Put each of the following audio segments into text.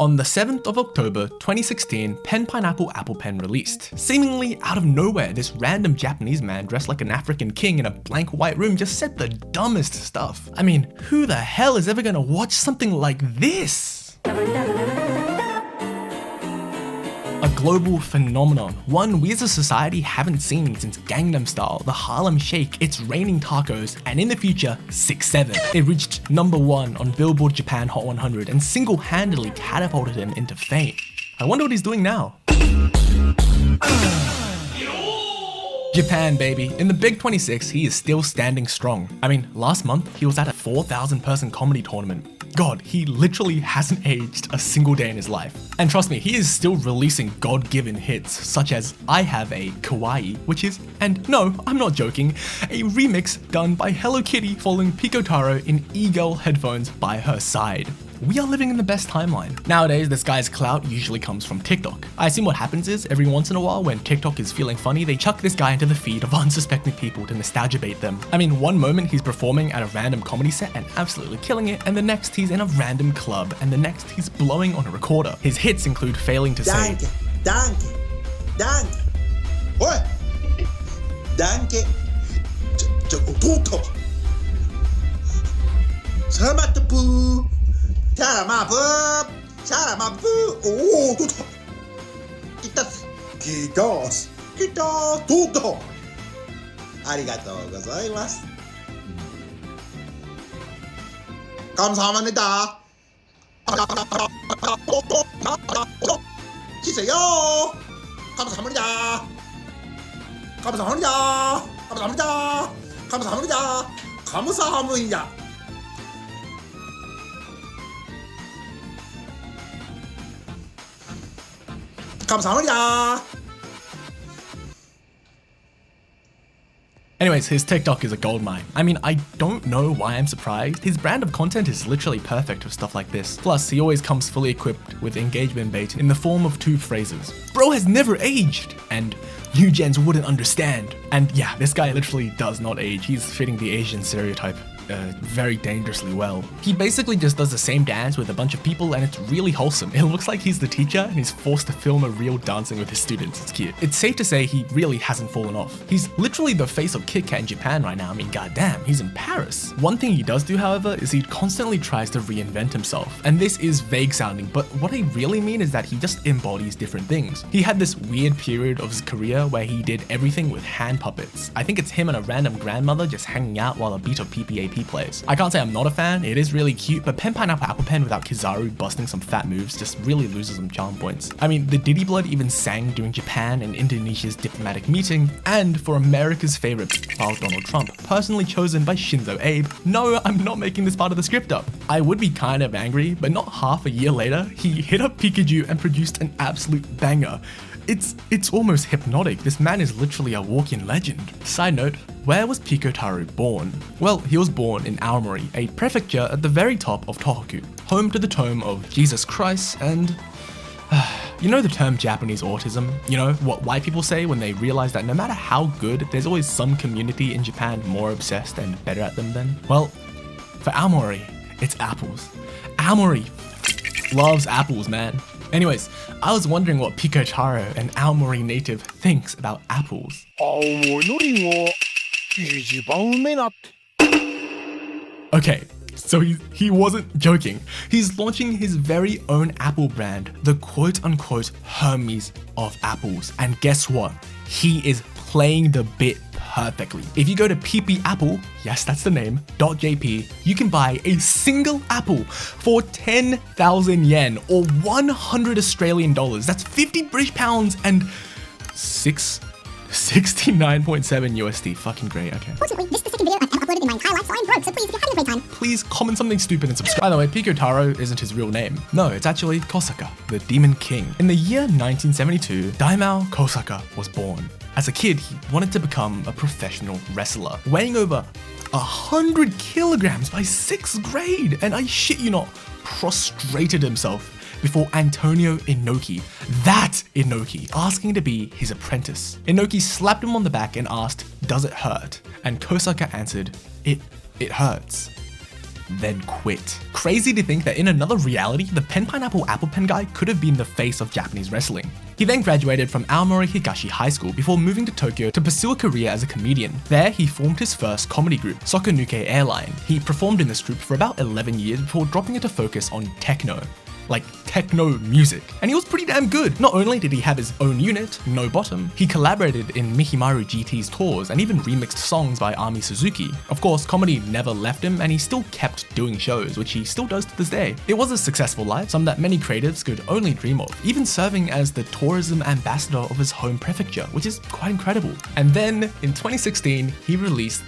On the 7th of October 2016, Pen Pineapple Apple Pen released. Seemingly out of nowhere, this random Japanese man dressed like an African king in a blank white room just said the dumbest stuff. I mean, who the hell is ever gonna watch something like this? A global phenomenon, one we as a society haven't seen since Gangnam Style, the Harlem Shake, It's Raining Tacos, and in the future, 6'7". It reached #1 on Billboard Japan Hot 100 and single-handedly catapulted him into fame. I wonder what he's doing now. Japan, baby. In the Big 26, he is still standing strong. I mean, last month, he was at a 4,000 person comedy tournament. God, he literally hasn't aged a single day in his life. And trust me, he is still releasing God-given hits, such as I Have a Kawaii, which is, and no, I'm not joking, a remix done by Hello Kitty following Pikotaro in e-girl headphones by her side. We are living in the best timeline. Nowadays, this guy's clout usually comes from TikTok. I assume what happens is, every once in a while when TikTok is feeling funny, they chuck this guy into the feed of unsuspecting people to nostalgia bait them. I mean, one moment he's performing at a random comedy set and absolutely killing it, and the next he's in a random club, and the next he's blowing on a recorder. His hits include failing to say, Danke. Oi! Danke. Tutto. Salamat po. Charamapu. Oh, tutto. Kita tutto. Arigatou gozaimasu. 감사합니다. 치세요. 감사합니다. 감사합니다. 감사합니다. 감사합니다. 감사합니다. 감사합니다. Anyways, his TikTok is a goldmine. I mean, I don't know why I'm surprised. His brand of content is literally perfect for stuff like this. Plus, he always comes fully equipped with engagement bait in the form of 2 phrases. Bro has never aged, and new gens wouldn't understand. And yeah, this guy literally does not age. He's fitting the Asian stereotype very dangerously well. He basically just does the same dance with a bunch of people and it's really wholesome. It looks like he's the teacher and he's forced to film a reel dancing with his students. It's cute. It's safe to say he really hasn't fallen off. He's literally the face of Kit Kat in Japan right now. I mean, goddamn, he's in Paris. One thing he does do, however, is he constantly tries to reinvent himself. And this is vague sounding, but what I really mean is that he just embodies different things. He had this weird period of his career where he did everything with hand puppets. I think it's him and a random grandmother just hanging out while a beat of PPAP plays. I can't say I'm not a fan, it is really cute, but Pen Pineapple Apple Pen without Kizaru busting some fat moves just really loses some charm points. I mean, the Diddy Blood even sang during Japan and Indonesia's diplomatic meeting, and for America's favorite pedophile Donald Trump, personally chosen by Shinzo Abe. No, I'm not making this part of the script up. I would be kind of angry, but not half a year later, he hit up Pikachu and produced an absolute banger. It's almost hypnotic. This man is literally a walking legend. Side note, where was Pikotaro born? Well, he was born in Aomori, a prefecture at the very top of Tohoku, home to the tomb of Jesus Christ and... you know the term Japanese autism? You know, what white people say when they realize that no matter how good, there's always some community in Japan more obsessed and better at them than? Well, for Aomori, it's apples. Aomori loves apples, man. Anyways, I was wondering what Pikotaro, an Aomori native, thinks about apples. Okay, so he wasn't joking. He's launching his very own apple brand, the quote-unquote Hermes of apples. And guess what? He is playing the bit perfectly. If you go to ppapple, yes, that's the name, .jp, you can buy a single apple for 10,000 yen or 100 Australian dollars. That's 50 British pounds and 69.7 USD. Fucking great, okay. Fortunately, this is the second video I've ever uploaded in my entire life, so I'm broke, so please, if you're having a great time, please comment something stupid and subscribe. By the way, Pikotaro isn't his real name. No, it's actually Kosaka, the Demon King. In the year 1972, Daimao Kosaka was born. As a kid, he wanted to become a professional wrestler, weighing over 100 kilograms by 6th grade, and I shit you not, prostrated himself before Antonio Inoki, that Inoki, asking to be his apprentice. Inoki slapped him on the back and asked, "Does it hurt?" And Kosaka answered, It hurts. then quit. Crazy to think that in another reality, the Pen Pineapple Apple Pen guy could have been the face of Japanese wrestling. He then graduated from Aomori Higashi High School before moving to Tokyo to pursue a career as a comedian. There, he formed his first comedy group, Sokonuke Airline. He performed in this group for about 11 years before dropping it to focus on techno. Like techno music. And he was pretty damn good. Not only did he have his own unit, No Bottom, he collaborated in Mihimaru GT's tours and even remixed songs by Ami Suzuki. Of course, comedy never left him and he still kept doing shows, which he still does to this day. It was a successful life, some that many creatives could only dream of, even serving as the tourism ambassador of his home prefecture, which is quite incredible. And then in 2016, he released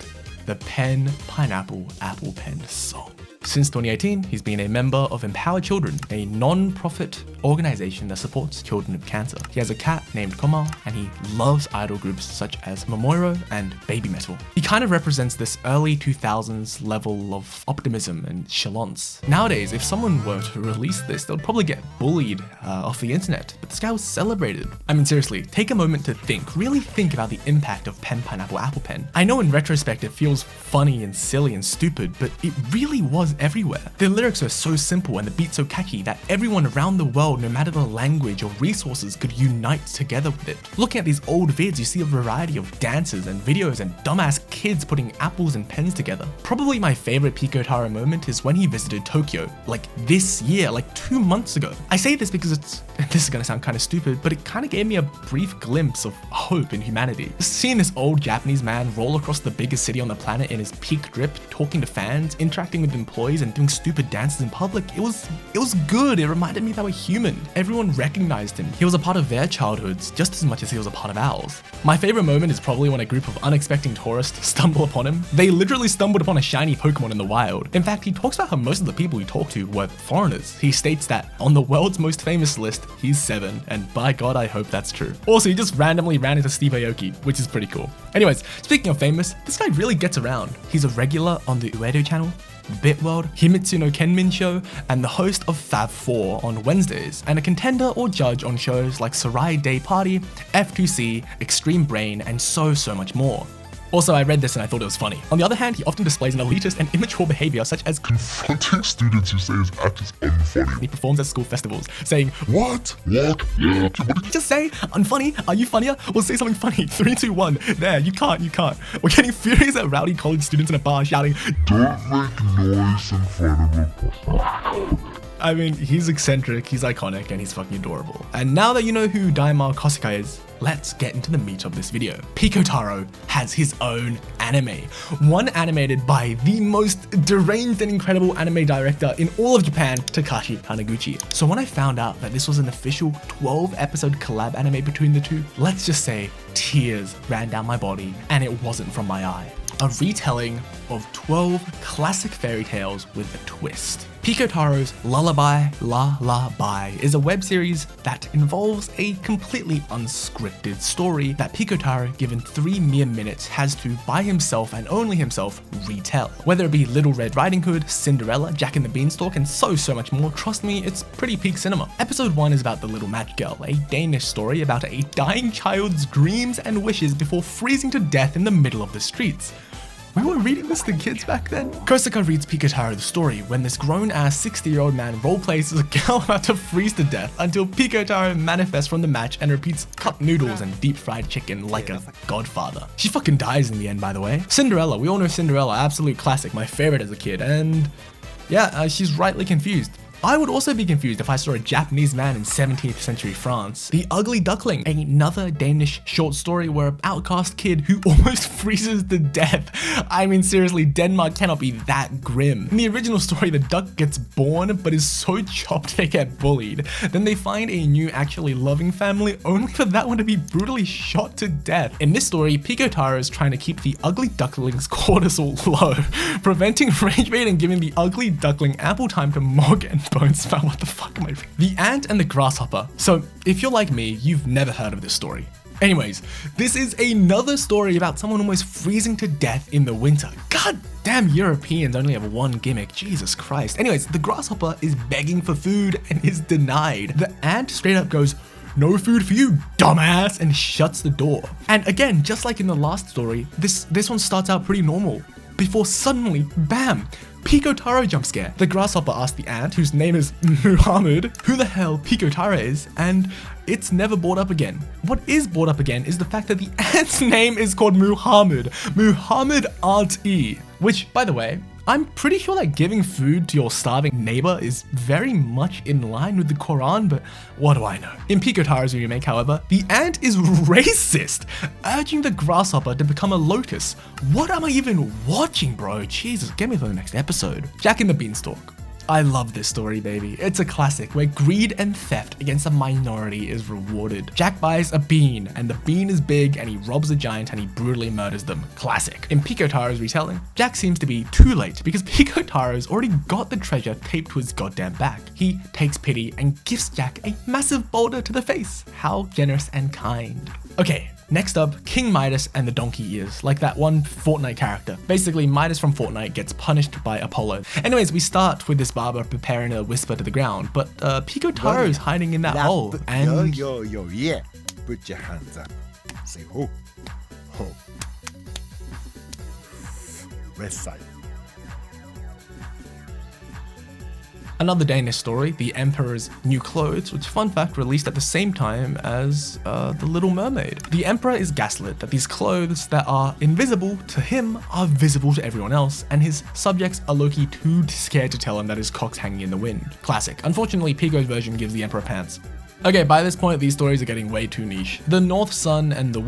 the Pen Pineapple Apple Pen song. Since 2018, he's been a member of Empower Children, a non-profit organization that supports children with cancer. He has a cat named Komal, and he loves idol groups such as Momoro and Baby Metal. He kind of represents this early 2000s level of optimism and chalance. Nowadays, if someone were to release this, they'll probably get bullied off the internet, but this guy was celebrated. I mean, seriously, take a moment to think, really think about the impact of Pen Pineapple Apple Pen. I know in retrospect it feels funny and silly and stupid, but it really was everywhere. The lyrics are so simple and the beat so catchy that everyone around the world, no matter the language or resources, could unite together with it. Looking at these old vids, you see a variety of dances and videos and dumbass kids putting apples and pens together. Probably my favorite Pikotaro moment is when he visited Tokyo, like this year, like 2 months ago. I say this because this is gonna sound kind of stupid, but it kind of gave me a brief glimpse of hope in humanity. Seeing this old Japanese man roll across the biggest city on the planet in his peak drip, talking to fans, interacting with employees, and doing stupid dances in public, it was good. It reminded me that we're human. Everyone recognized him. He was a part of their childhoods just as much as he was a part of ours. My favorite moment is probably when a group of unexpected tourists stumble upon him. They literally stumbled upon a shiny Pokemon in the wild. In fact, he talks about how most of the people he talked to were foreigners. He states that on the world's most famous list, he's 7, and by God, I hope that's true. Also, he just randomly ran into Steve Aoki, which is pretty cool. Anyways, speaking of famous, this guy really gets around. He's a regular on the Uedo channel, Bitworld, Himitsu no Kenmin show, and the host of Fab 4 on Wednesdays, and a contender or judge on shows like Sarai Day Party, F2C, Extreme Brain, and so much more. Also, I read this and I thought it was funny. On the other hand, he often displays an elitist and immature behavior such as confronting students who say his act is unfunny. He performs at school festivals, saying, What? Yeah. What did you just say? Unfunny? Are you funnier? Well, say something funny. 3, 2, 1. There, you can't. We're getting furious at rowdy college students in a bar shouting, Don't make noise in front of a I mean, he's eccentric, he's iconic, and he's fucking adorable. And now that you know who Daima Kosaka is, let's get into the meat of this video. Pikotaro has his own anime, one animated by the most deranged and incredible anime director in all of Japan, Takashi Taniguchi. So when I found out that this was an official 12-episode collab anime between the two, let's just say tears ran down my body and it wasn't from my eye. A retelling of 12 classic fairy tales with a twist. Pikotaro's Lullaby La La Bye is a web series that involves a completely unscripted story that Pikotaro, given 3 mere minutes, has to, by himself and only himself, retell. Whether it be Little Red Riding Hood, Cinderella, Jack and the Beanstalk, and so much more, trust me, it's pretty peak cinema. Episode 1 is about the Little Match Girl, a Danish story about a dying child's dreams and wishes before freezing to death in the middle of the streets. We were reading this to kids back then. Kosaka reads Pikotaro the story when this grown-ass 60-year-old man roleplays as a girl about to freeze to death until Pikotaro manifests from the match and repeats cup noodles and deep-fried chicken like a godfather. She fucking dies in the end, by the way. Cinderella, we all know Cinderella, absolute classic, my favorite as a kid, and yeah, she's rightly confused. I would also be confused if I saw a Japanese man in 17th century France. The Ugly Duckling, another Danish short story where an outcast kid who almost freezes to death. I mean, seriously, Denmark cannot be that grim. In the original story, the duck gets born but is so chopped they get bullied. Then they find a new actually loving family only for that one to be brutally shot to death. In this story, Pikotaro is trying to keep the Ugly Duckling's cortisol low, preventing rage bait and giving the Ugly Duckling ample time to mog and bone spell. What the fuck am I reading? The Ant and the Grasshopper. So if you're like me, you've never heard of this story. Anyways, this is another story about someone almost freezing to death in the winter. God damn, Europeans only have one gimmick, Jesus Christ. Anyways, the grasshopper is begging for food and is denied. The ant straight up goes, "No food for you, dumbass," and shuts the door. And again, just like in the last story, this one starts out pretty normal. before suddenly, bam, Pikotaro jump scare. The grasshopper asks the ant, whose name is Muhammad, who the hell Pikotaro is, and it's never brought up again. What is brought up again is the fact that the ant's name is called Muhammad Ant E, which, by the way, I'm pretty sure that giving food to your starving neighbor is very much in line with the Quran, but what do I know? In Pikotaro's remake, however, the ant is racist, urging the grasshopper to become a lotus. What am I even watching, bro? Jesus, get me to the next episode. Jack and the Beanstalk. I love this story, baby. It's a classic where greed and theft against a minority is rewarded. Jack buys a bean, and the bean is big, and he robs a giant and he brutally murders them. Classic. In Pikotaro's retelling, Jack seems to be too late because Pikotaro's already got the treasure taped to his goddamn back. He takes pity and gifts Jack a massive boulder to the face. How generous and kind. Okay. Next up, King Midas and the donkey ears, like that one Fortnite character. Basically, Midas from Fortnite gets punished by Apollo. Anyways, we start with this barber preparing to whisper to the ground, but Pikotaro's hiding in that hole, and... Yeah. Put your hands up. Say ho. Ho. West side. Another Danish story, The Emperor's New Clothes, which, fun fact, released at the same time as The Little Mermaid. The Emperor is gaslit that these clothes that are invisible to him are visible to everyone else, and his subjects are low-key too scared to tell him that his cock's hanging in the wind. Classic. Unfortunately, Pico's version gives the Emperor pants. Okay, by this point, these stories are getting way too niche. The North Wind and the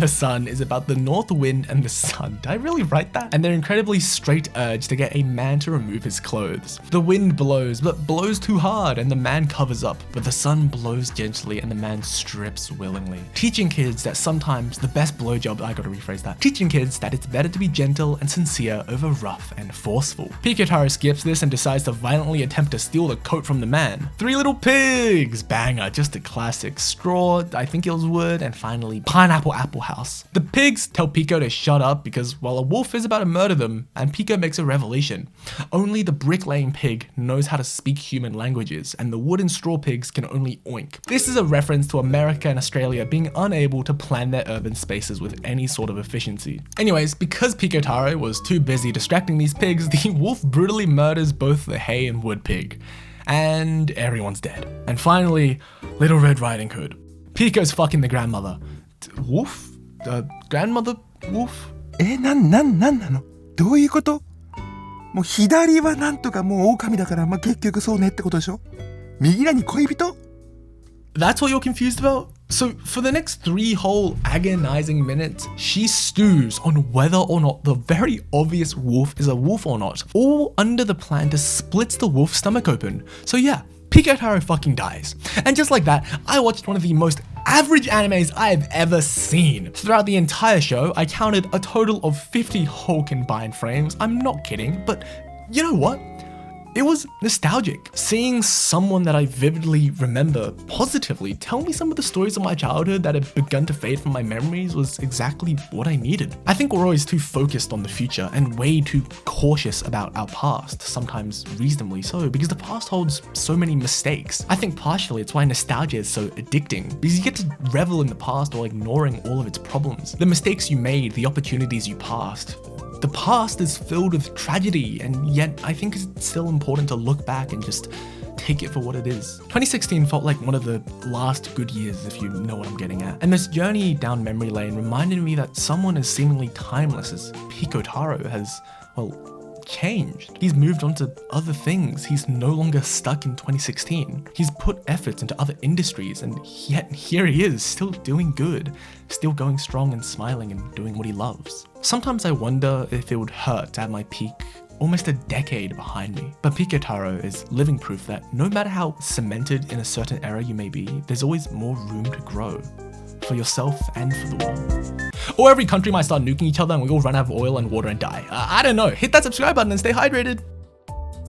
Sun is about the North Wind and the Sun. Did I really write that? And their incredibly straight urge to get a man to remove his clothes. The wind blows, but blows too hard, and the man covers up, but the sun blows gently and the man strips willingly. Teaching kids that sometimes the best blowjob, I gotta rephrase that. Teaching kids that it's better to be gentle and sincere over rough and forceful. Pikotaro skips this and decides to violently attempt to steal the coat from the man. Three Little Pigs, banger, just a classic. Straw, I think it was wood, and finally Pineapple Apple House. The pigs tell Pico to shut up because while a wolf is about to murder them, and Pico makes a revelation. Only the bricklaying pig knows how to speak human languages, and the wood and straw pigs can only oink. This is a reference to America and Australia being unable to plan their urban spaces with any sort of efficiency. Anyways, because Pikotaro was too busy distracting these pigs, the wolf brutally murders both the hay and wood pig. And everyone's dead. And finally, Little Red Riding Hood. Pico's fucking the grandmother. Wolf? Grandmother wolf? なんなのどういうこと？もう左はなんとかもう狼だから結局そうねってことでしょ？右何恋人？ That's what you're confused about? So for the next 3 whole agonizing minutes, she stews on whether or not the very obvious wolf is a wolf or not, all under the plan to split the wolf's stomach open. So yeah, Pikotaro fucking dies. And just like that, I watched one of the most average animes I have ever seen. Throughout the entire show, I counted a total of 50 whole combined frames. I'm not kidding, but you know what? It was nostalgic. Seeing someone that I vividly remember positively tell me some of the stories of my childhood that had begun to fade from my memories was exactly what I needed. I think we're always too focused on the future and way too cautious about our past, sometimes reasonably so, because the past holds so many mistakes. I think partially it's why nostalgia is so addicting, because you get to revel in the past while ignoring all of its problems. The mistakes you made, the opportunities you passed. The past is filled with tragedy, and yet I think it's still important to look back and just take it for what it is. 2016 felt like one of the last good years, if you know what I'm getting at. And this journey down memory lane reminded me that someone as seemingly timeless as Pikotaro has, well, changed. He's moved on to other things. He's no longer stuck in 2016. He's put efforts into other industries, and yet here he is, still doing good, still going strong and smiling and doing what he loves. Sometimes I wonder if it would hurt to have my peak almost a decade behind me. But Pikotaro is living proof that no matter how cemented in a certain era you may be, there's always more room to grow. For yourself and for the world. Or every country might start nuking each other and we all run out of oil and water and die. I don't know. Hit that subscribe button and stay hydrated.